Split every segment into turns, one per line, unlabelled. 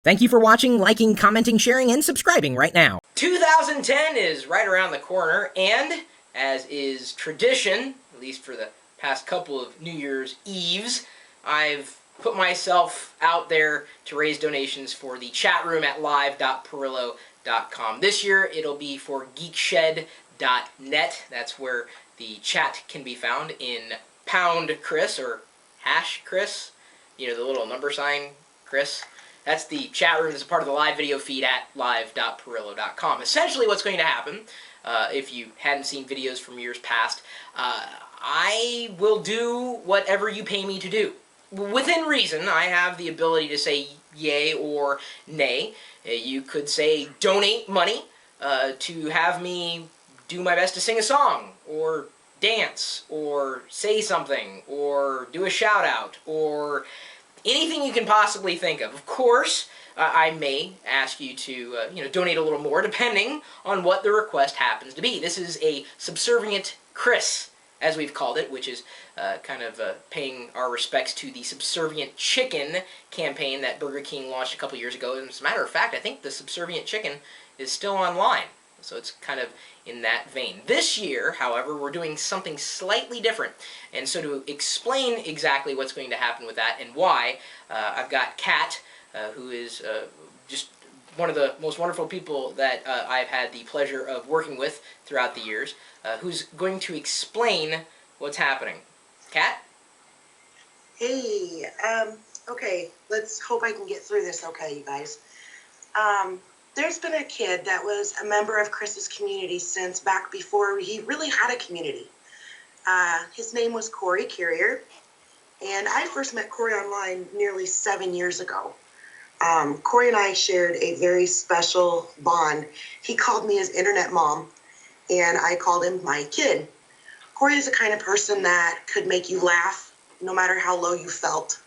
Thank you for watching, liking, commenting, sharing, and subscribing right now. 2010 is right around the corner, and as is tradition, at least for the past couple of New Year's Eves, I've put myself out there to raise donations for the chat room at live.pirillo.com. This year, it'll be for geekshed.net. That's where the chat can be found in #Chris or #Chris. You know, the little number sign Chris. That's the chat room that's a part of the live video feed at live.pirillo.com. Essentially what's going to happen, if you hadn't seen videos from years past, I will do whatever you pay me to do. Within reason, I have the ability to say yay or nay. You could say donate money to have me do my best to sing a song, or dance, or say something, or do a shout out, or anything you can possibly think of. Of course, I may ask you to donate a little more depending on what the request happens to be. This is a subservient-chris, as we've called it, which is paying our respects to the subservient-chicken campaign that Burger King launched a couple years ago. And as a matter of fact, I think the subservient-chicken is still online. So it's kind of in that vein. This year, however, we're doing something slightly different. And so to explain exactly what's going to happen with that and why, I've got Kat, who is just one of the most wonderful people that I've had the pleasure of working with throughout the years, who's going to explain what's happening. Kat?
Hey, okay, let's hope I can get through this okay, you guys. There's been a kid that was a member of Chris's community since back before he really had a community. His name was Cory-Carrier, and I first met Cory online nearly 7 years ago. Cory and I shared a very special bond. He called me his internet mom, and I called him my kid. Cory is the kind of person that could make you laugh no matter how low you felt.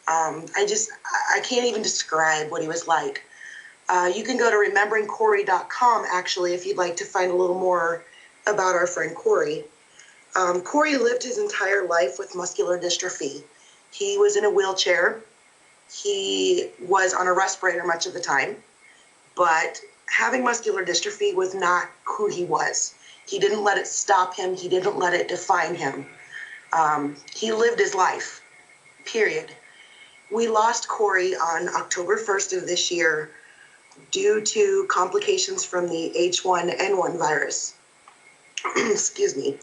I can't even describe what he was like. You can go to rememberingcory.com, actually, if you'd like to find a little more about our friend Cory. Cory lived his entire life with muscular dystrophy. He was in a wheelchair. He was on a respirator much of the time. But having muscular dystrophy was not who he was. He didn't let it stop him. He didn't let it define him. He lived his life, period. We lost Cory on October 1st of this year due to complications from the H1N1 virus. Excuse me.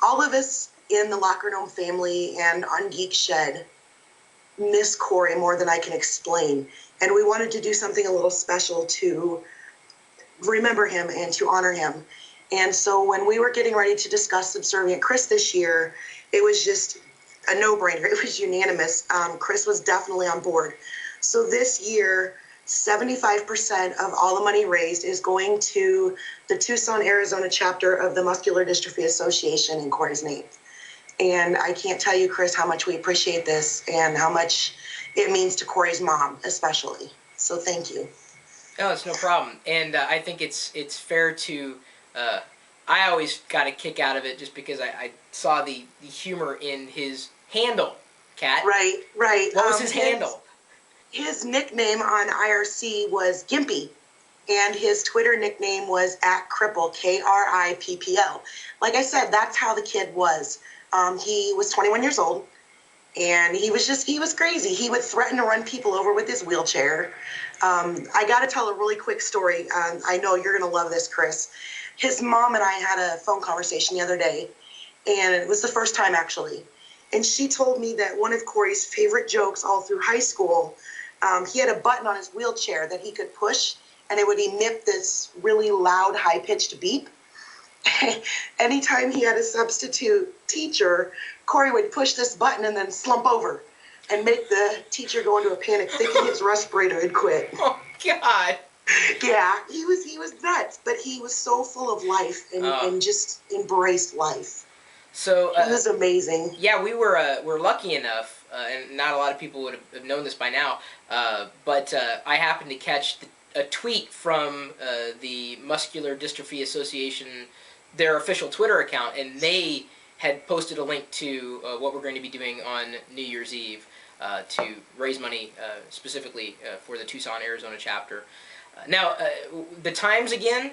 All of us in the Locker Gnome family and on Geek Shed miss Cory more than I can explain. And we wanted to do something a little special to remember him and to honor him. And so when we were getting ready to discuss Subservient-Chris this year, it was just a no-brainer. It was unanimous. Chris was definitely on board. So this year, 75% of all the money raised is going to the Tucson, Arizona chapter of the Muscular Dystrophy Association in Cory's name. And I can't tell you, Chris, how much we appreciate this and how much it means to Cory's mom, especially. So thank you.
No, it's no problem. And I think it's fair to... I always got a kick out of it just because I saw the humor in his handle, Kat.
Right.
What was his handle?
His nickname on IRC was Gimpy, and his Twitter nickname was @Kripple, KRIPPL. Like I said, that's how the kid was. He was 21 years old, and he was crazy. He would threaten to run people over with his wheelchair. I got to tell a really quick story. I know you're going to love this, Chris. His mom and I had a phone conversation the other day, and it was the first time, actually. And she told me that one of Cory's favorite jokes all through high school, he had a button on his wheelchair that he could push, and it would emit this really loud, high-pitched beep. Anytime he had a substitute teacher, Cory would push this button and then slump over and make the teacher go into a panic, thinking his respirator had quit.
Oh, God.
Yeah, he was nuts, but he was so full of life and just embraced life.
So
it was amazing.
Yeah, we're lucky enough, and not a lot of people would have known this by now, but I happened to catch a tweet from the Muscular Dystrophy Association, their official Twitter account, and they had posted a link to what we're going to be doing on New Year's Eve. to raise money specifically for the Tucson, Arizona chapter. Now, the times again?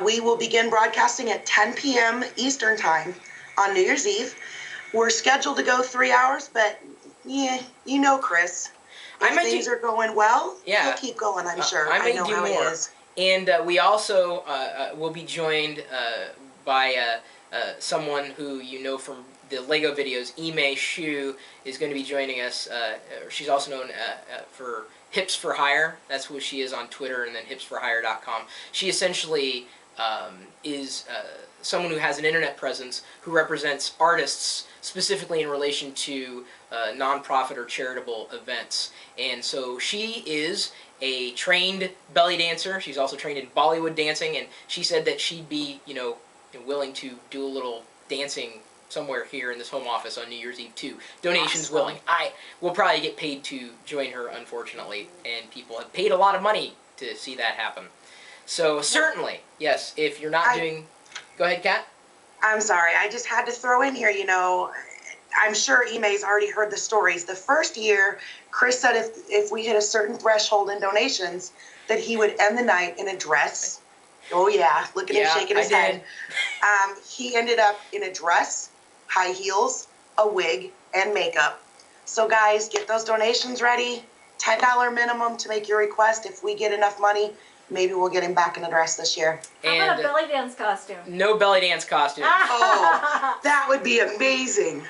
We will begin broadcasting at 10 p.m. Eastern Time on New Year's Eve. We're scheduled to go 3 hours, but yeah, you know Chris. If things are going well, he'll keep going, I'm sure.
I know
how
more.
it is.
And we also will be joined by someone who you know from the Lego videos. Ime Shu is going to be joining us. She's also known for Hips for Hire. That's who she is on Twitter, and then hipsforhire.com. She essentially is someone who has an internet presence who represents artists specifically in relation to nonprofit or charitable events. And so she is a trained belly dancer. She's also trained in Bollywood dancing, and she said that she'd be, willing to do a little dancing somewhere here in this home office on New Year's Eve too. Donations
awesome.
willing. I will probably get paid to join her, unfortunately, and people have paid a lot of money to see that happen. So certainly, yes, if you're not doing... Go ahead, Kat.
I'm sorry, I just had to throw in here, I'm sure Ime's already heard the stories. The first year, Chris said if we hit a certain threshold in donations, that he would end the night in a dress. Oh yeah, look at him shaking his head. He ended up in a dress, high heels, a wig, and makeup. So guys, get those donations ready. $10 minimum to make your request. If we get enough money, maybe we'll get him back in a dress this year.
How about a belly dance costume?
No belly dance costume.
Oh, that would be amazing.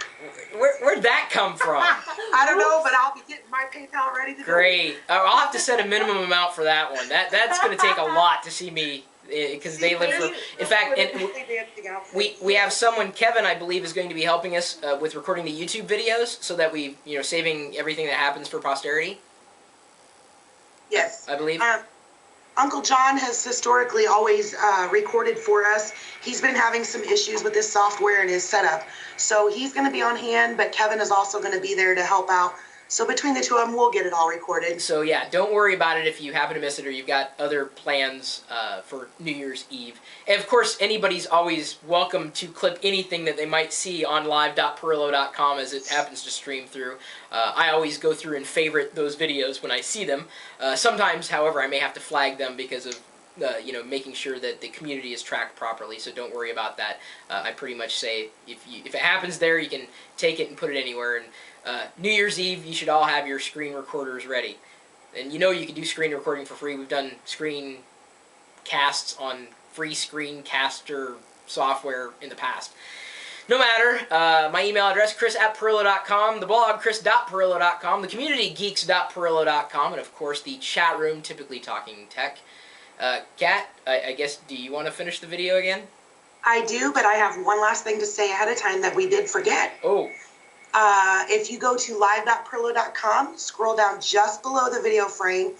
Where'd that come from?
I don't know, but I'll be getting my PayPal ready to go.
Great. I'll have to set a minimum amount for that one. That's going to take a lot to see me, because they live for... In fact, we have someone, Kevin, I believe, is going to be helping us with recording the YouTube videos so that we, saving everything that happens for posterity.
Yes.
I believe.
Uncle John has historically always recorded for us. He's been having some issues with his software and his setup. So he's going to be on hand, but Kevin is also going to be there to help out. So between the two of them, we'll get it all recorded.
So yeah, don't worry about it if you happen to miss it or you've got other plans for New Year's Eve. And of course, anybody's always welcome to clip anything that they might see on live.pirillo.com as it happens to stream through. I always go through and favorite those videos when I see them. Sometimes, however, I may have to flag them because of making sure that the community is tracked properly, so don't worry about that. I pretty much say if it happens there, you can take it and put it anywhere. And New Year's Eve, you should all have your screen recorders ready. And you can do screen recording for free. We've done screen casts on free screencaster software in the past. No matter, my email address, chris@pirillo.com, the blog, chris.pirillo.com, the community, geeks.pirillo.com, and of course the chat room, typically talking tech. Kat, I guess, do you want to finish the video again?
I do, but I have one last thing to say ahead of time that we did forget.
Oh.
If you go to live.pirillo.com, scroll down just below the video frame,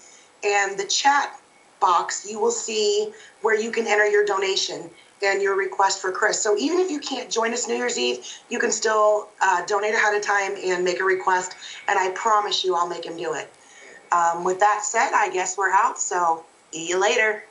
and the chat box, you will see where you can enter your donation and your request for Chris. So even if you can't join us New Year's Eve, you can still donate ahead of time and make a request, and I promise you I'll make him do it. With that said, I guess we're out, so see you later.